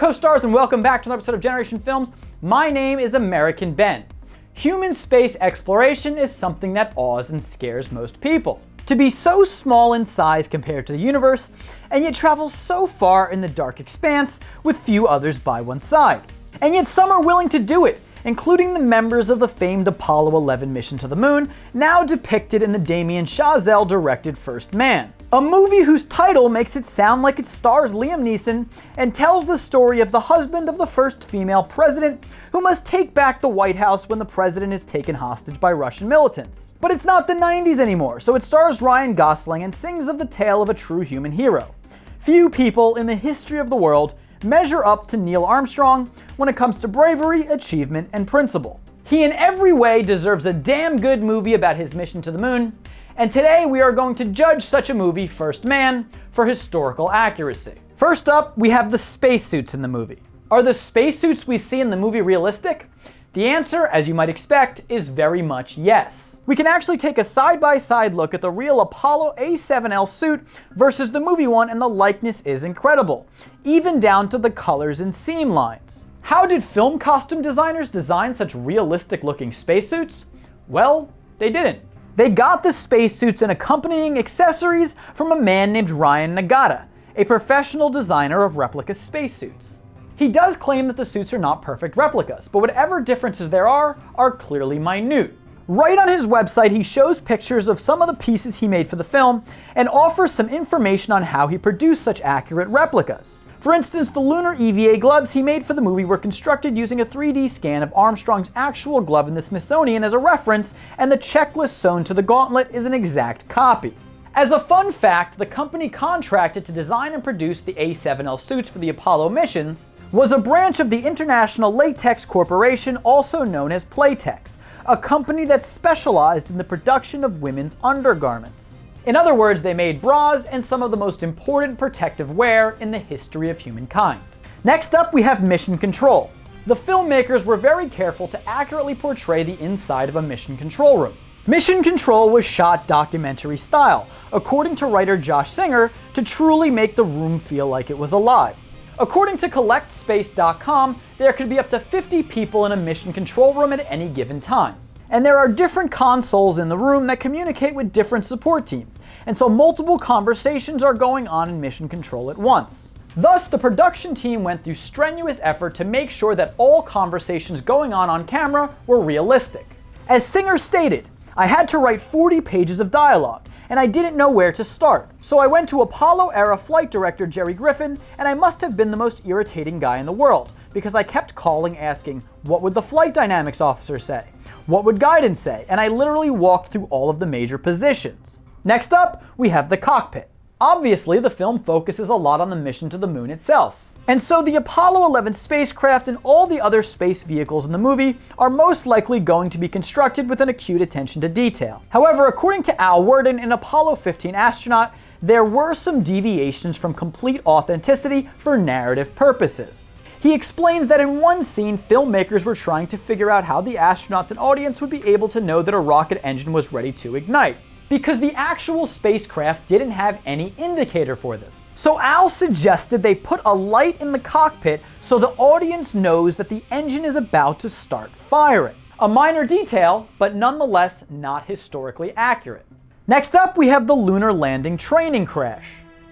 co-stars, and welcome back to another episode of Generation Films. My name is American Ben. Human space exploration is something that awes and scares most people. To be so small in size compared to the universe, and yet travel so far in the dark expanse with few others by one's side. And yet some are willing to do it, including the members of the famed Apollo 11 mission to the moon, now depicted in the Damien Chazelle-directed First Man. A movie whose title makes it sound like it stars Liam Neeson and tells the story of the husband of the first female president who must take back the White House when the president is taken hostage by Russian militants. But it's not the 90s anymore, so it stars Ryan Gosling and sings of the tale of a true human hero. Few people in the history of the world measure up to Neil Armstrong when it comes to bravery, achievement, and principle. He in every way deserves a damn good movie about his mission to the moon, and today we are going to judge such a movie, First Man, for historical accuracy. First up, we have the spacesuits in the movie. Are the spacesuits we see in the movie realistic? The answer, as you might expect, is very much yes. We can actually take a side-by-side look at the real Apollo A7L suit versus the movie one, and the likeness is incredible, even down to the colors and seam lines. How did film costume designers design such realistic-looking spacesuits? Well, they didn't. They got the spacesuits and accompanying accessories from a man named Ryan Nagata, a professional designer of replica spacesuits. He does claim that the suits are not perfect replicas, but whatever differences there are clearly minute. Right on his website, he shows pictures of some of the pieces he made for the film and offers some information on how he produced such accurate replicas. For instance, the Lunar EVA gloves he made for the movie were constructed using a 3D scan of Armstrong's actual glove in the Smithsonian as a reference, and the checklist sewn to the gauntlet is an exact copy. As a fun fact, the company contracted to design and produce the A7L suits for the Apollo missions was a branch of the International Latex Corporation, also known as Playtex, a company that specialized in the production of women's undergarments. In other words, they made bras and some of the most important protective wear in the history of humankind. Next up, we have Mission Control. The filmmakers were very careful to accurately portray the inside of a mission control room. Mission Control was shot documentary style, according to writer Josh Singer, to truly make the room feel like it was alive. According to CollectSpace.com, there could be up to 50 people in a mission control room at any given time. And there are different consoles in the room that communicate with different support teams, and so multiple conversations are going on in mission control at once. Thus, the production team went through strenuous effort to make sure that all conversations going on camera were realistic. As Singer stated, "I had to write 40 pages of dialogue, and I didn't know where to start. So I went to Apollo-era flight director Jerry Griffin, and I must have been the most irritating guy in the world, because I kept calling asking, what would the flight dynamics officer say? What would guidance say? And I literally walked through all of the major positions." Next up, we have the cockpit. Obviously, the film focuses a lot on the mission to the moon itself. And so the Apollo 11 spacecraft and all the other space vehicles in the movie are most likely going to be constructed with an acute attention to detail. However, according to Al Worden, an Apollo 15 astronaut, there were some deviations from complete authenticity for narrative purposes. He explains that in one scene, filmmakers were trying to figure out how the astronauts and audience would be able to know that a rocket engine was ready to ignite, because the actual spacecraft didn't have any indicator for this. So Al suggested they put a light in the cockpit so the audience knows that the engine is about to start firing. A minor detail, but nonetheless not historically accurate. Next up, we have the lunar landing training crash.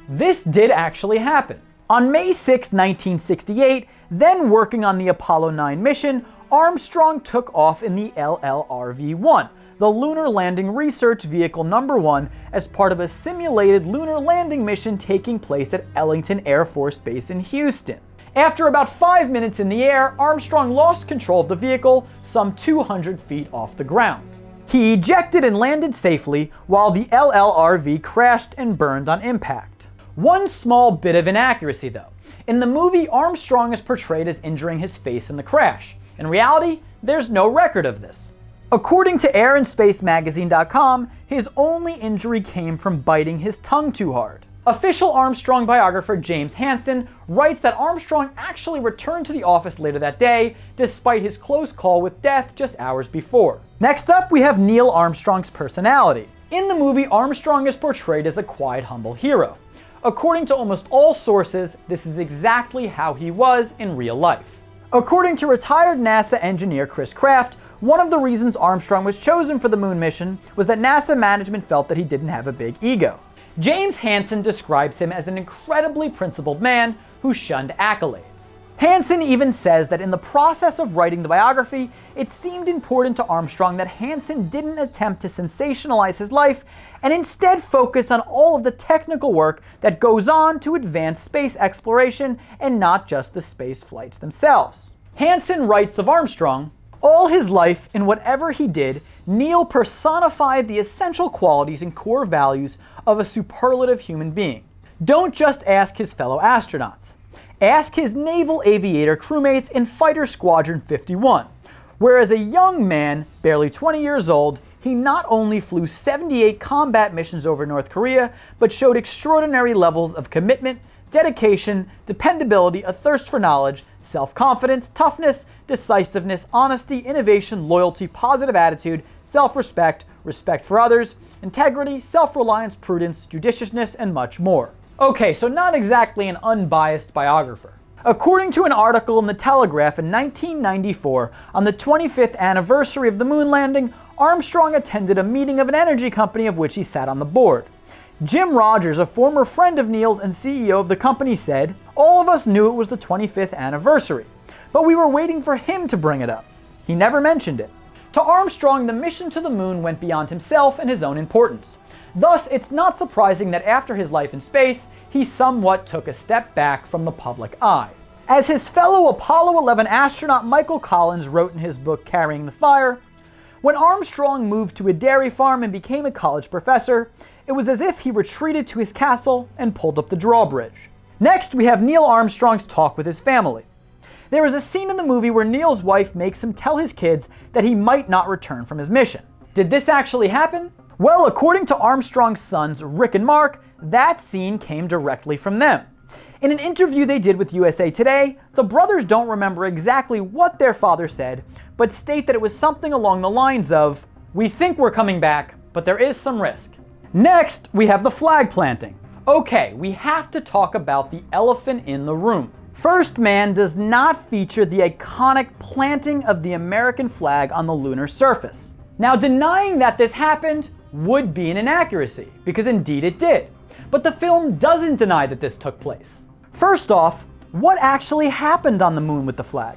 This did actually happen. On May 6, 1968, then working on the Apollo 9 mission, Armstrong took off in the LLRV-1, the Lunar Landing Research Vehicle number 1, as part of a simulated lunar landing mission taking place at Ellington Air Force Base in Houston. After about 5 minutes in the air, Armstrong lost control of the vehicle some 200 feet off the ground. He ejected and landed safely, while the LLRV crashed and burned on impact. One small bit of inaccuracy though. In the movie, Armstrong is portrayed as injuring his face in the crash. In reality, there's no record of this. According to AirAndSpaceMagazine.com, his only injury came from biting his tongue too hard. Official Armstrong biographer James Hansen writes that Armstrong actually returned to the office later that day, despite his close call with death just hours before. Next up, we have Neil Armstrong's personality. In the movie, Armstrong is portrayed as a quiet, humble hero. According to almost all sources, this is exactly how he was in real life. According to retired NASA engineer Chris Kraft, one of the reasons Armstrong was chosen for the moon mission was that NASA management felt that he didn't have a big ego. James Hansen describes him as an incredibly principled man who shunned accolades. Hansen even says that in the process of writing the biography, it seemed important to Armstrong that Hansen didn't attempt to sensationalize his life and instead focus on all of the technical work that goes on to advance space exploration and not just the space flights themselves. Hansen writes of Armstrong, "All his life, in whatever he did, Neil personified the essential qualities and core values of a superlative human being. Don't just ask his fellow astronauts. Ask his naval aviator crewmates in Fighter Squadron 51, where as a young man, barely 20 years old, he not only flew 78 combat missions over North Korea, but showed extraordinary levels of commitment, dedication, dependability, a thirst for knowledge, self-confidence, toughness, decisiveness, honesty, innovation, loyalty, positive attitude, self-respect, respect for others, integrity, self-reliance, prudence, judiciousness, and much more." Okay, so not exactly an unbiased biographer. According to an article in The Telegraph in 1994, on the 25th anniversary of the moon landing, Armstrong attended a meeting of an energy company of which he sat on the board. Jim Rogers, a former friend of Neil's and CEO of the company, said, "All of us knew it was the 25th anniversary, but we were waiting for him to bring it up. He never mentioned it." To Armstrong, the mission to the moon went beyond himself and his own importance. Thus, it's not surprising that after his life in space, he somewhat took a step back from the public eye. As his fellow Apollo 11 astronaut Michael Collins wrote in his book Carrying the Fire, "When Armstrong moved to a dairy farm and became a college professor, it was as if he retreated to his castle and pulled up the drawbridge." Next, we have Neil Armstrong's talk with his family. There is a scene in the movie where Neil's wife makes him tell his kids that he might not return from his mission. Did this actually happen? Well, according to Armstrong's sons, Rick and Mark, that scene came directly from them. In an interview they did with USA Today, the brothers don't remember exactly what their father said, but state that it was something along the lines of, "We think we're coming back, but there is some risk." Next, we have the flag planting. Okay, we have to talk about the elephant in the room. First Man does not feature the iconic planting of the American flag on the lunar surface. Now, denying that this happened would be an inaccuracy, because indeed it did. But the film doesn't deny that this took place. First off, what actually happened on the moon with the flag?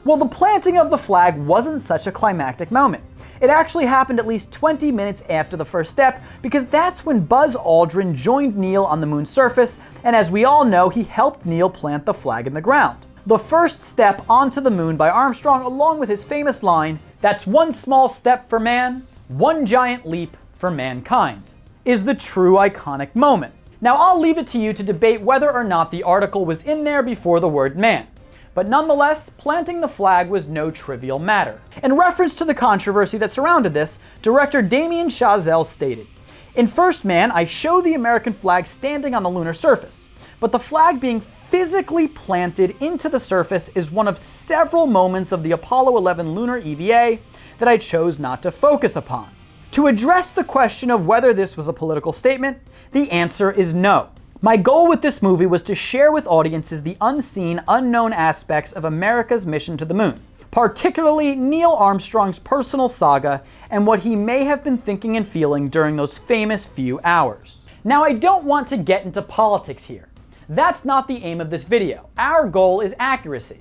Well, the planting of the flag wasn't such a climactic moment. It actually happened at least 20 minutes after the first step, because that's when Buzz Aldrin joined Neil on the moon's surface, and as we all know, he helped Neil plant the flag in the ground. The first step onto the moon by Armstrong, along with his famous line, "That's one small step for man, one giant leap for mankind," is the true iconic moment. Now, I'll leave it to you to debate whether or not the article was in there before the word man. But nonetheless, planting the flag was no trivial matter. In reference to the controversy that surrounded this, director Damien Chazelle stated, "In First Man, I show the American flag standing on the lunar surface, but the flag being physically planted into the surface is one of several moments of the Apollo 11 lunar EVA that I chose not to focus upon." To address the question of whether this was a political statement, the answer is no. My goal with this movie was to share with audiences the unseen, unknown aspects of America's mission to the moon, particularly Neil Armstrong's personal saga and what he may have been thinking and feeling during those famous few hours. Now, I don't want to get into politics here. That's not the aim of this video. Our goal is accuracy.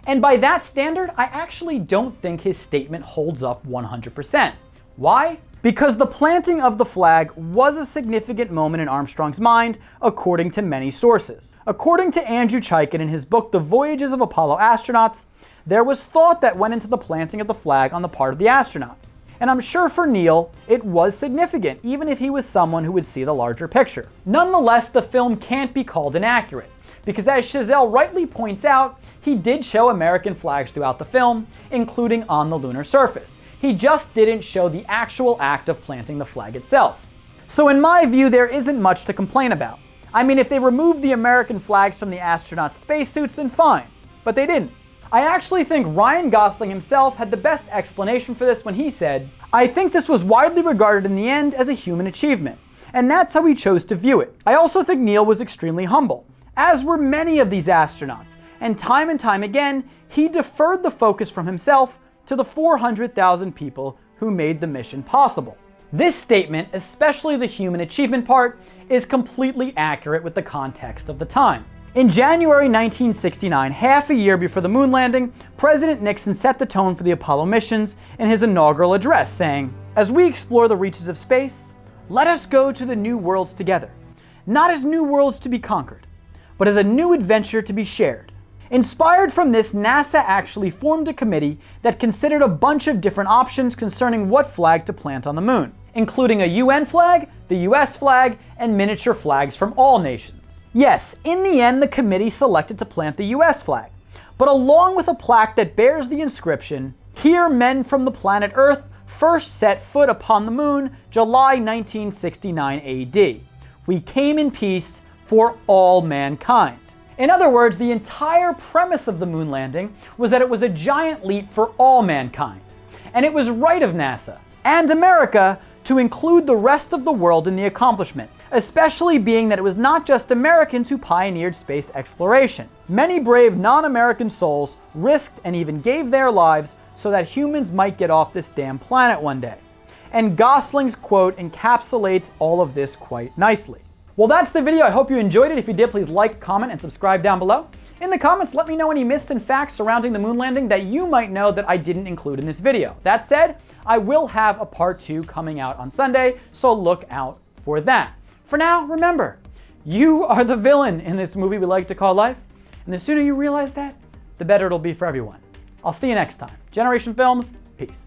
And by that standard, I actually don't think his statement holds up 100%. Why? Because the planting of the flag was a significant moment in Armstrong's mind, according to many sources. According to Andrew Chaikin in his book The Voyages of Apollo Astronauts, there was thought that went into the planting of the flag on the part of the astronauts. And I'm sure for Neil, it was significant, even if he was someone who would see the larger picture. Nonetheless, the film can't be called inaccurate, because as Chazelle rightly points out, he did show American flags throughout the film, including on the lunar surface. He just didn't show the actual act of planting the flag itself. So in my view, there isn't much to complain about. I mean, if they removed the American flags from the astronauts' spacesuits, then fine. But they didn't. I actually think Ryan Gosling himself had the best explanation for this when he said, "I think this was widely regarded in the end as a human achievement. and that's how he chose to view it. I also think Neil was extremely humble, as were many of these astronauts, and time again, he deferred the focus from himself to the 400,000 people who made the mission possible. This statement, especially the human achievement part, is completely accurate with the context of the time. In January 1969, half a year before the moon landing, President Nixon set the tone for the Apollo missions in his inaugural address, saying, "As we explore the reaches of space, let us go to the new worlds together, not as new worlds to be conquered, but as a new adventure to be shared." Inspired from this, NASA actually formed a committee that considered a bunch of different options concerning what flag to plant on the moon, including a UN flag, the US flag, and miniature flags from all nations. Yes, in the end, the committee selected to plant the US flag, but along with a plaque that bears the inscription, "Here men from the planet Earth first set foot upon the moon, July 1969 AD. We came in peace for all mankind." In other words, the entire premise of the moon landing was that it was a giant leap for all mankind. And it was right of NASA and America to include the rest of the world in the accomplishment, especially being that it was not just Americans who pioneered space exploration. Many brave non-American souls risked and even gave their lives so that humans might get off this damn planet one day. And Gosling's quote encapsulates all of this quite nicely. Well, that's the video. I hope you enjoyed it. If you did, please like, comment, and subscribe down below. In the comments, let me know any myths and facts surrounding the moon landing that you might know that I didn't include in this video. That said, I will have a part 2 coming out on Sunday, so look out for that. For now, remember, you are the villain in this movie we like to call life, and the sooner you realize that, the better it'll be for everyone. I'll see you next time. Generation Films, peace.